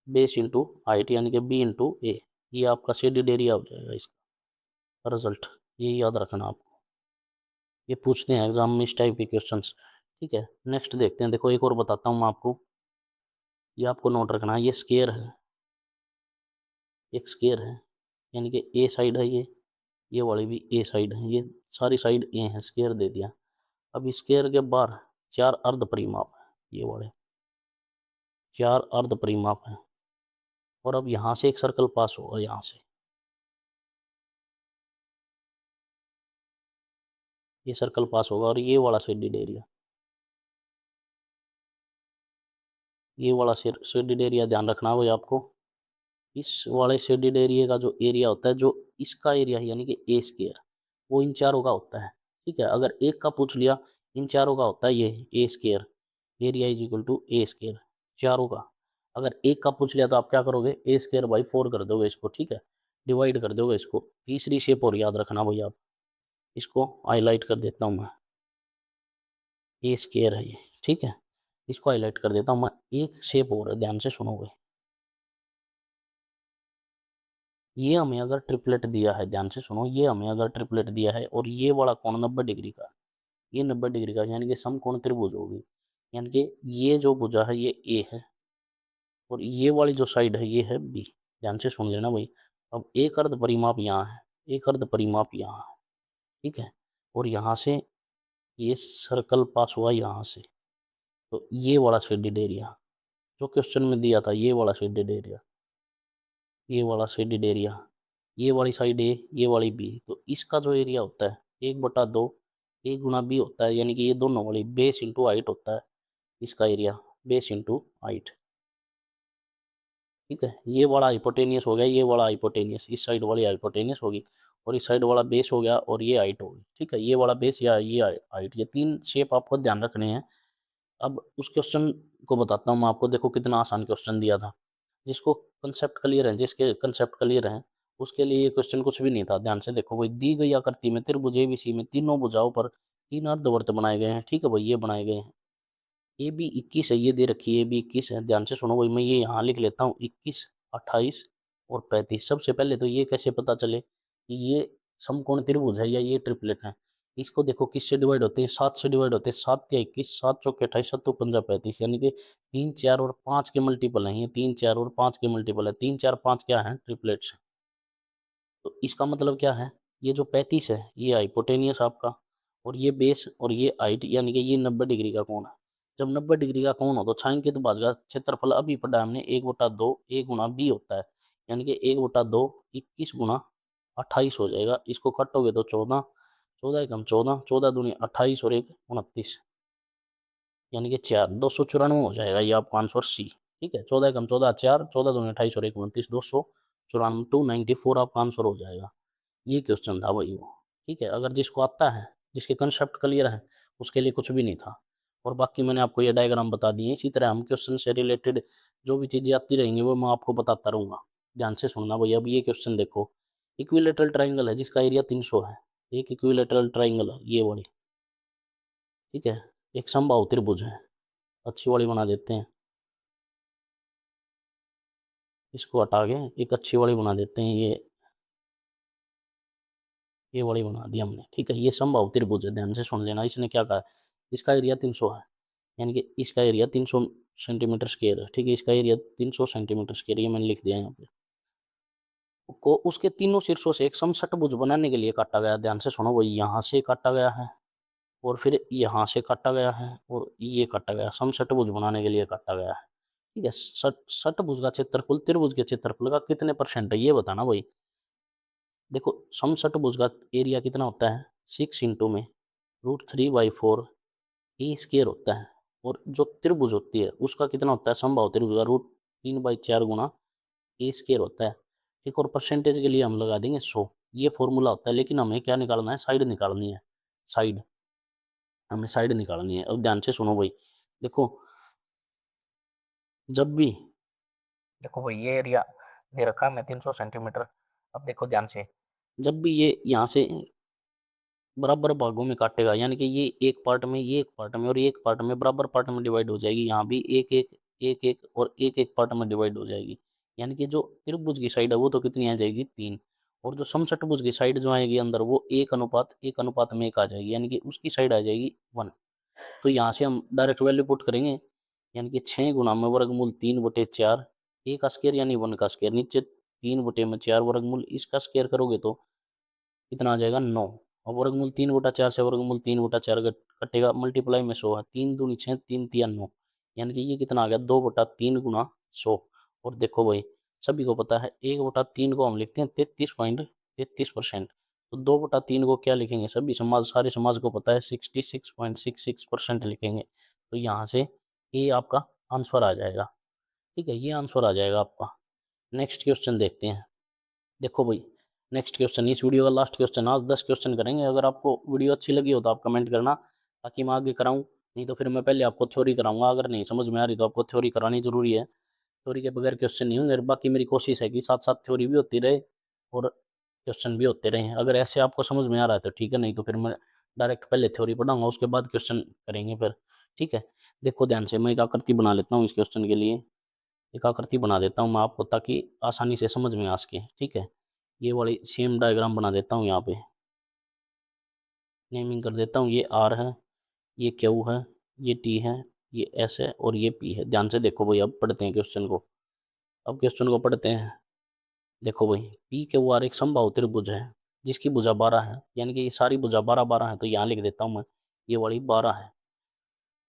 base into height, यानी कि बी इंटू ए। ये आपका शेडेड एरिया हो जाएगा इसका रिजल्ट, ये याद रखना आपको, ये पूछते हैं एग्जाम में इस टाइप के क्वेश्चंस। ठीक है, नेक्स्ट देखते हैं। देखो एक और बताता हूँ मैं आपको, ये आपको नोट रखना है, ये स्केयर है, एक स्केयर है, यानी कि ए साइड है ये वाली भी ए साइड है, ये सारी साइड ए है, स्केयर दे दिया। अब स्केयर के बाहर 4 अर्ध परिमाप है, ये वाले 4 अर्ध परिमाप है। और अब यहाँ से एक सर्कल पास होगा, यहाँ से ये सर्कल पास होगा, और ये वाला शेडेड एरिया, ये वाला शेडेड एरिया ध्यान रखना होगा आपको। इस वाले शेडेड एरिया का जो एरिया होता है, जो इसका एरिया है यानी कि ए स्केयर, वो इन चारों का होता है। ठीक है, अगर एक का पूछ लिया, इन चारों का होता है ये A square, area is equal to A square, चारों का। अगर एक का पूछ लिया तो आप क्या करोगे, ए स्केयर बाई 4 कर दोगे इसको। ठीक है, डिवाइड कर दोगे इसको। तीसरी शेप और याद रखना भैया आप, इसको हाईलाइट कर देता हूँ मैं, ए स्केयर है ये। ठीक है, इसको हाईलाइट कर देता हूँ मैं। एक शेप और है, ध्यान से सुनोगे, ये हमें अगर ट्रिपलेट दिया है, ध्यान से सुनो, ये हमें अगर ट्रिपलेट दिया है और ये वाला कोण 90 डिग्री का, ये 90 डिग्री का, यानी कि समकोण त्रिभुज होगी। यानी कि ये जो भुजा है ये ए है, और ये वाली जो साइड है ये है बी। ध्यान से सुन लेना भाई। अब एक अर्ध परिमाप यहाँ है, एक अर्ध परिमाप यहाँ है। ठीक है, और यहाँ से ये सर्कल पास हुआ यहाँ से, तो ये वाला शेडेड एरिया जो क्वेश्चन में दिया था, ये वाला शेडेड एरिया, ये वाला शेडेड एरिया, ये वाली साइड ए, ये वाली बी, तो इसका जो एरिया होता है 1/2 ए गुना बी होता है, यानी कि ये दोनों वाली बेस इंटू हाइट होता है इसका एरिया, बेस इंटू हाइट। ठीक है, ये वाला हाइपोटेनियस हो गया, ये वाला हाइपोटेनियस, इस साइड वाली हाइपोटेनियस होगी, और इस साइड वाला बेस हो गया, और ये हाइट होगी। ठीक है, ये वाला बेस या ये हाइट, ये 3 शेप आपको ध्यान रखने हैं। अब उस क्वेश्चन को बताता हूँ मैं आपको, देखो कितना आसान क्वेश्चन दिया था। जिसको कंसेप्ट क्लियर है, जिसके कंसेप्ट क्लियर हैं, उसके लिए ये क्वेश्चन कुछ भी नहीं था। ध्यान से देखो भाई, दी गई आकृति में त्रिभुज एबीसी में तीनों भुजाओं पर 3 अर्धवृत्त बनाए गए हैं। ठीक है भाई, ये बनाए गए हैं। ए बी 21 है, ये दे रखी है, ए बी 21 है। ध्यान से सुनो भाई, मैं ये यहाँ लिख लेता हूँ 21, 28 और 35। सबसे पहले तो ये कैसे पता चले कि ये समकोण त्रिभुज है या ये ट्रिपलेट है। इसको देखो किससे डिवाइड होते हैं, 7 से डिवाइड होते हैं। 7 या 21, 7 चौके 28, 7 पंजा 35, यानी कि 3, 4 और 5 के मल्टीपल है ये, 3, 4 और 5 के मल्टीपल है। 3, 4, 5 क्या है, ट्रिपलेट्स। तो इसका मतलब क्या है, ये जो 35 है ये हाइपोटेनियस आपका, और ये बेस और ये हाइट, यानी कि ये 90 डिग्री का कोण है। जब 90 डिग्री का कोण हो तो साइन के तो भाग का क्षेत्रफल अभी पढ़ा हमने, 1/2 ए गुना बी होता है, यानी कि 1/2 21 गुना 28 हो जाएगा। इसको कटोगे तो 14, 14 एकम 14, 14 दूनी 28 और 1 29। यानी कि 4 294 हो जाएगा ये आपका आंसर सी। ठीक है, 14 कम 14 4, 14 दूनी 28 और 1 29, 294, 294 आपका आंसर हो जाएगा। ये क्वेश्चन था भाई वो। ठीक है, अगर जिसको आता है, जिसके कंसेप्ट क्लियर है, उसके लिए कुछ भी नहीं था। और बाकी मैंने आपको ये डायग्राम बता दिए। इसी तरह हम क्वेश्चन से रिलेटेड जो भी चीज़ें आती रहेंगी वो मैं आपको बताता रहूँगा। ध्यान से सुनना भैया। अब ये क्वेश्चन देखो, इक्विलेटरल ट्राइंगल है जिसका एरिया 300 है। एक इक्विलेटरल ट्राइंगल है ये वाली। ठीक है, एक समबाहु त्रिभुज है, अच्छी वाली बना देते हैं, इसको हटा के एक अच्छी वाली बना देते हैं। ये वाली बना दी हमने। ठीक है, ये समबाहु त्रिभुज है, ध्यान से सुन लेना। इसने क्या कहा, इसका एरिया 300 है, यानी कि इसका एरिया 300 सेंटीमीटर स्क्वायर है। ठीक है, इसका एरिया 300 सेंटीमीटर स्क्वायर, ये मैंने लिख दिया यहाँ पे। को उसके तीनों शीर्षों से एक समषटभुज बनाने के लिए काटा गया। ध्यान से सुनो, वो यहाँ से काटा गया है और फिर यहाँ से काटा गया है और ये काटा गया, समषटभुज बनाने के लिए काटा गया है। ठीक है, षटभुज का क्षेत्रफल त्रिभुज के क्षेत्रफल का कितने परसेंट है ये बताना भाई। देखो, समषटभुज का एरिया कितना होता है, 6 इंटू में √3/4 ए स्क्वायर होता है। और जो त्रिभुज होती है उसका कितना होता है, समबाहु त्रिभुज का √3/4 गुना ए स्क्वायर होता है। ठीक, और परसेंटेज के लिए हम लगा देंगे 100। ये फॉर्मूला होता है, लेकिन हमें क्या निकालना है, साइड निकालनी है। साइड, हमें साइड निकालनी है। अब ध्यान से सुनो भाई। देखो, जब भी, देखो भाई ये एरिया दे रखा है मैं 300 सेंटीमीटर। अब देखो ध्यान से, जब भी ये यहाँ से बराबर भागों में काटेगा, यानी कि ये एक पार्ट में, ये एक पार्ट में और ये एक पार्ट में, बराबर पार्ट में डिवाइड हो जाएगी। यहाँ भी एक एक एक एक और एक एक पार्ट में डिवाइड हो जाएगी। यानी कि जो त्रिभुज की साइड है वो तो कितनी आ जाएगी, 3। और जो समषटभुज की साइड जो आएगी अंदर, वो 1:1 में 1 आ जाएगी, यानी कि उसकी साइड आ जाएगी 1। तो यहाँ से हम डायरेक्ट वैल्यू पुट करेंगे, यानी कि 6 गुना में वर्गमूल 3/4, ए का स्क्वायर यानी 1 का स्क्वायर, नीचे 3/4 वर्गमूल इसका स्क्वायर करोगे तो कितना आ जाएगा, 9। और वर्गमूल 3/4 से वर्गमूल 3/4 कटेगा, मल्टीप्लाई में 100 है, 3 दूनी 6, 3 तिया 9, यानी कि ये कितना आ गया, 2/3 गुना 100। और देखो भाई, सभी को पता है 1/3 को हम लिखते हैं 33.33%। तो 2/3 को क्या लिखेंगे, सभी समाज, सारे समाज को पता है 66.66% लिखेंगे। तो यहाँ से ये आपका आंसर आ जाएगा। ठीक है, ये आंसर आ जाएगा आपका। नेक्स्ट क्वेश्चन देखते हैं। देखो भाई, नेक्स्ट क्वेश्चन इस वीडियो का लास्ट क्वेश्चन। आज 10 क्वेश्चन करेंगे। अगर आपको वीडियो अच्छी लगी हो तो आप कमेंट करना, ताकि मैं आगे कराऊं। नहीं तो फिर मैं पहले आपको थ्योरी कराऊंगा। अगर नहीं समझ में आ रही तो आपको थ्योरी करानी जरूरी है। थ्योरी के बगैर क्वेश्चन नहीं होंगे। बाकी मेरी कोशिश है कि साथ साथ थ्योरी भी होती रहे और क्वेश्चन भी होते रहे। अगर ऐसे आपको समझ में आ रहा है तो ठीक है, नहीं तो फिर मैं डायरेक्ट पहले थ्योरी पढ़ाऊंगा, उसके बाद क्वेश्चन करेंगे फिर। ठीक है, देखो ध्यान से, मैं एक आकृति बना लेता हूँ इस क्वेश्चन के लिए। एक आकृति बना देता हूँ मैं आपको, ताकि आसानी से समझ में आ सके। ठीक है, ये वाली सेम डायग्राम बना देता हूँ। यहाँ पे नेमिंग कर देता हूँ, ये आर है, ये क्यू है, ये टी है, ये एस है और ये पी है। ध्यान से देखो भाई, अब पढ़ते हैं क्वेश्चन को। अब क्वेश्चन को पढ़ते हैं। देखो भाई, पी क्यू आर एक समबाहु त्रिभुज है जिसकी भुजा 12 है, यानी कि ये सारी भुजा 12 है। तो यहाँ लिख देता हूँ मैं, ये वाली 12 है।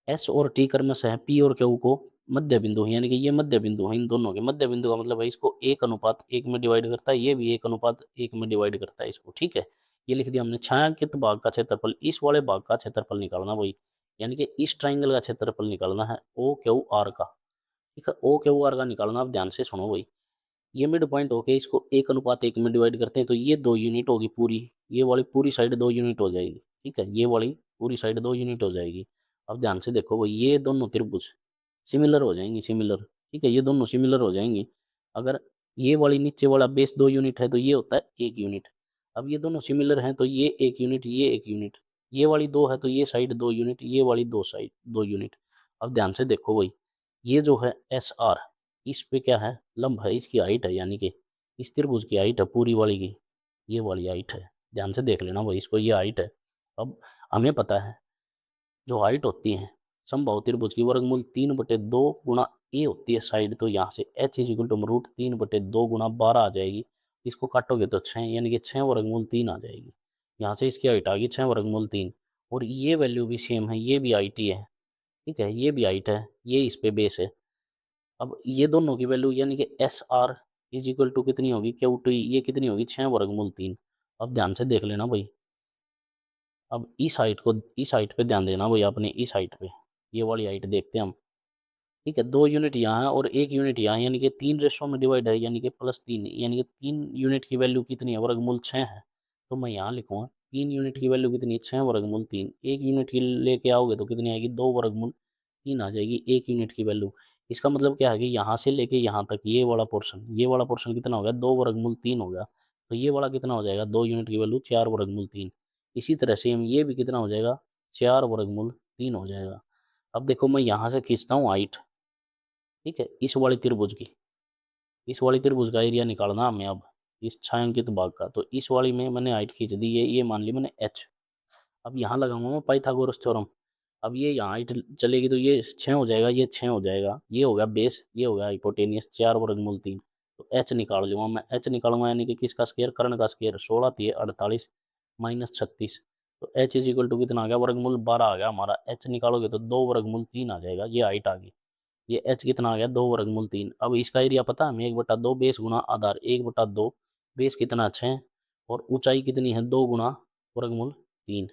एस और टी क्रमशः है पी और क्यू को मध्य बिंदु है, यानी कि ये मध्य बिंदु है। इन दोनों के मध्य बिंदु का मतलब है इसको 1:1 में डिवाइड करता है, ये भी 1:1 में डिवाइड करता है इसको। ठीक है, ये लिख दिया हमने। छायांकित भाग का क्षेत्रफल, इस वाले भाग का क्षेत्रफल निकालना भाई, यानी कि इस ट्राइंगल का क्षेत्रफल निकालना है ओ क्यू आर का। ठीक है, ओ क्यू आर का निकालना। आप ध्यान से सुनो भाई, ये मिड पॉइंट होके इसको 1:1 में डिवाइड करते हैं, तो ये 2 यूनिट होगी पूरी। ये वाली पूरी साइड 2 यूनिट हो जाएगी। ठीक है, ये वाली पूरी साइड 2 यूनिट हो जाएगी। अब ध्यान से देखो भाई, ये दोनों त्रिभुज सिमिलर हो जाएंगी, सिमिलर। ठीक है, ये दोनों सिमिलर हो जाएंगी। अगर ये वाली नीचे वाला बेस 2 यूनिट है तो ये होता है 1 यूनिट। अब ये दोनों सिमिलर हैं तो ये 1 यूनिट, ये 1 यूनिट, ये वाली 2 है तो ये साइड 2 यूनिट, ये वाली 2 साइड 2 यूनिट। अब ध्यान से देखो भाई, ये जो है एस आर, इस पे क्या है, लंब है, इसकी हाइट है, यानी कि इस त्रिभुज की हाइट है पूरी वाली की, ये वाली हाइट है। ध्यान से देख लेना भाई इसको, ये हाइट है। अब हमें पता है जो हाइट होती है समबाहु त्रिभुज की, वर्गमूल 3/2 गुना ए होती है साइड। तो यहाँ से एच इज इक्वल टू √3/2 गुना 12 आ जाएगी। इसको काटोगे तो 6, यानी कि 6/3 आ जाएगी। यहाँ से इसकी हाइट आ गई 6/3। और ये वैल्यू भी सेम है, ये भी हाइट ही है। ठीक है, ये भी हाइट है, ये इस पे बेस है। अब ये दोनों की वैल्यू, यानी कि s r is equal to कितनी होगी, क्यू टी, ये कितनी होगी, 6/3। अब ध्यान से देख लेना भाई। अब इस हाइट पे ध्यान देना भाई, आपने इस हाइट पे। ये वाली हाइट देखते हैं हम। ठीक है, 2 यूनिट यहाँ है और 1 यूनिट यहाँ है, यानी कि 3 रेशो में डिवाइड है, यानी कि +3, यानी कि 3 यूनिट की वैल्यू कितनी है, वर्गमूल 6 है। तो मैं यहाँ लिखूँगा 3 यूनिट की वैल्यू कितनी है, 6 वर्गमूल 3। 1 यूनिट की लेके आओगे तो कितनी आएगी, 2 वर्गमूल 3 आ जाएगी 1 यूनिट की वैल्यू। इसका मतलब क्या है कि यहाँ से लेके यहाँ तक ये वाला पोर्शन कितना हो गया, 2 वर्गमूल 3 हो गया। तो ये वाला कितना हो जाएगा, 2 यूनिट की वैल्यू 4 वर्गमूल 3। इसी तरह से हम ये भी कितना हो जाएगा, 4 वर्गमूल 3 हो जाएगा। अब देखो मैं यहाँ से खींचता हूँ हाइट, ठीक है, इस वाली त्रिभुज का एरिया निकालना हमें अब, इस छायांकित भाग का। तो इस वाली में मैंने हाइट खींच दी है, ये मान ली मैंने h। अब यहाँ लगाऊंगा मैं पाइथागोरस थ्योरम। अब ये यहाँ हाइट चलेगी तो ये 6 हो जाएगा, ये 6 हो जाएगा, ये हो गया बेस, ये हो गया हाइपोटेनियस, 4 वर्गमूल 3। तो h निकाल लूंगा मैं, h निकालूंगा यानी कि किसका स्क्वायर, कर्ण का स्क्वायर। 16 3 48 -36। तो h इज इक्वल टू कितना आ गया, वर्गमूल 12 आ गया हमारा। h निकालोगे तो 2 वर्गमूल 3 आ जाएगा, ये हाइट आ गई। ये h कितना आ गया, 2 वर्गमूल 3। अब इसका एरिया पता है हमें, 1/2 बेस गुना आधार, 1/2 बेस कितना 6 और ऊंचाई कितनी है, 2 गुना वर्गमूल 3।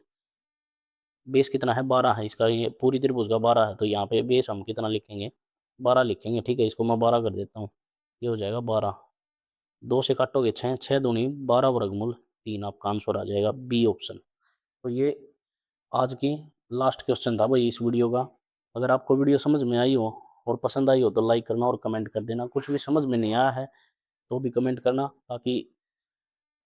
बेस कितना है, 12 है इसका, ये पूरी त्रिभुज का 12 है। तो यहाँ पे बेस हम कितना लिखेंगे, 12 लिखेंगे। ठीक है, इसको मैं 12 कर देता हूँ, ये हो जाएगा 12। 2 से काटोगे 6, 6 दूनी 12 वर्गमूल 3, आपका आंसर आ जाएगा बी ऑप्शन। तो ये आज की लास्ट क्वेश्चन था भाई इस वीडियो का। अगर आपको वीडियो समझ में आई हो और पसंद आई हो तो लाइक करना और कमेंट कर देना। कुछ भी समझ में नहीं आया है तो भी कमेंट करना, ताकि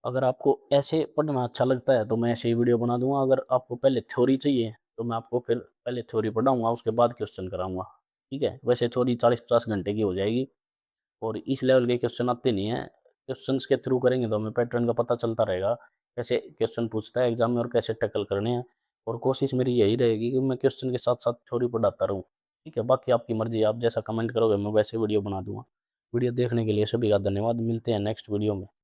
अगर आपको ऐसे पढ़ना अच्छा लगता है तो मैं ऐसे ही वीडियो बना दूंगा। अगर आपको पहले थ्योरी चाहिए तो मैं आपको फिर पहले थ्योरी पढ़ाऊंगा, उसके बाद क्वेश्चन कराऊंगा। ठीक है, वैसे थ्योरी 40-50 घंटे की हो जाएगी और इस लेवल के क्वेश्चन आते नहीं हैं। क्वेश्चंस के थ्रू करेंगे तो हमें पैटर्न का पता चलता रहेगा, कैसे क्वेश्चन पूछता है एग्जाम में और कैसे टैकल करने हैं। और कोशिश मेरी यही रहेगी कि मैं क्वेश्चन के साथ साथ थ्योरी पढ़ाता रहूँ। ठीक है, बाकी आपकी मर्जी, आप जैसा कमेंट करोगे मैं वैसे वीडियो बना दूंगा। वीडियो देखने के लिए सभी का धन्यवाद, मिलते हैं नेक्स्ट वीडियो में।